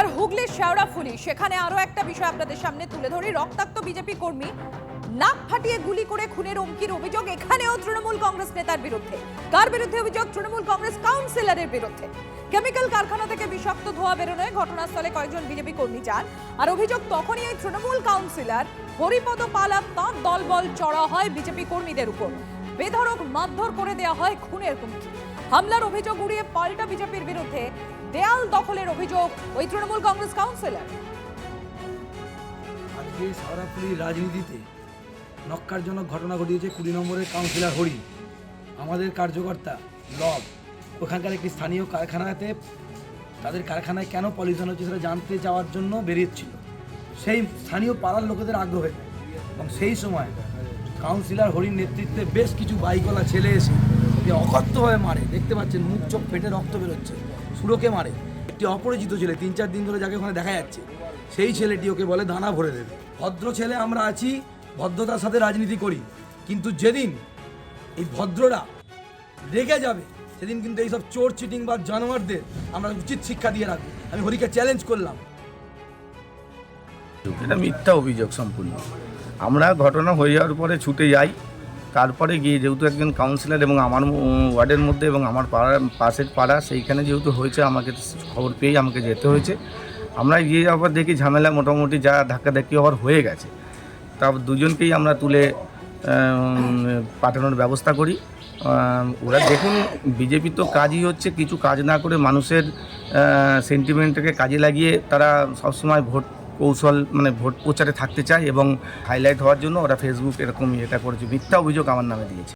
এবার হুগলির শেওড়াফুলি, সেখানে আরো একটা বিষয় আপনাদের সামনে তুলে ধরি। রক্তাক্ত বিজেপি কর্মী নাক ফাটিয়ে গুলি করে খুনের হুমকির অভিযোগ এখানেও তৃণমূল কংগ্রেস নেতার বিরুদ্ধে। কার বিরুদ্ধে অভিযোগ? তৃণমূল কংগ্রেস কাউন্সিলরের বিরুদ্ধে। কেমিক্যাল কারখানা থেকে বিষাক্ত ধোঁয়া বেরোনোয় ঘটনাস্থলে কয়েকজন বিজেপি কর্মী যান। আর অভিযোগ, তখনই এই তৃণমূল কাউন্সিলর হরিপদ পালা তাঁর দলবল চড়া হয় বিজেপি কর্মীদের উপর। বেধড়ক মারধর করে দেওয়া হয়, খুনের হুমকি। হামলার অভিযোগ উড়িয়ে পাল্টা বিজেপির বিরুদ্ধে দেয়াল দখলের অভিযোগ ওই তৃণমূল কংগ্রেস কাউন্সিলর। আজকে শেওড়াফুলির রাজনীতিতে নক্কারজনক ঘটনা ঘটিয়েছে 20 নম্বরের কাউন্সিলর হরি। আমাদের কার্যকর্তা লব ওখানকার একটি স্থানীয় কারখানাতে তাদের কারখানায় কেন পলিউশন হচ্ছে সেটা জানতে যাওয়ার জন্য বেরিয়েছিল সেই স্থানীয় পাড়ার লোকেদের আগ্রহে। এবং সেই সময় কাউন্সিলর হরির নেতৃত্বে বেশ কিছু বাইকওয়ালা ছেলে এসে ওকে অকথ্যভাবে মারে। দেখতে পাচ্ছেন মুখ চোখ ফেটে রক্ত বেরোচ্ছে, সুরোকে মারে। একটি অপরিচিত ছেলে 3-4 দিন ধরে যাকে ওখানে দেখা যাচ্ছে, সেই ছেলেটি ওকে বলে দানা ভরে দেবে। ভদ্র ছেলে আমরা আছি, ভদ্রতার সাথে রাজনীতি করি, কিন্তু যেদিন এই ভদ্ররা রেগে যাবে সেদিন কিন্তু এইসব চোর চিটিং বা জানোয়ারদের আমরা উচিত শিক্ষা দিয়ে রাখবো। আমি হরিকে চ্যালেঞ্জ করলাম। এটা মিথ্যা অভিযোগ সম্পূর্ণ। আমরা ঘটনা হয়ে যাওয়ার পরে ছুটে যাই, তারপরে গিয়ে যেহেতু একজন কাউন্সিলর এবং আমার ওয়ার্ডের মধ্যে এবং আমার পাড়ার পাশের পাড়া সেইখানে যেহেতু হয়েছে, আমাকে খবর পেয়েই আমাকে যেতে হয়েছে। আমরা গিয়ে যাওয়ার পর দেখি ঝামেলা মোটামুটি যা ধাক্কাধাক্কি হওয়ার হয়ে গেছে। তারপর দুজনকেই আমরা তুলে পাঠানোর ব্যবস্থা করি। ওরা দেখুন, বিজেপি তো কাজই হচ্ছে কিছু কাজ না করে মানুষের সেন্টিমেন্টটাকে কাজে লাগিয়ে তারা সবসময় ভোট কৌশল মানে ভোট প্রচারে থাকতে চায় এবং হাইলাইট হওয়ার জন্য ওরা ফেসবুক এরকম এটা করেছে। মিথ্যা অভিযোগ আমার নামে দিয়েছে।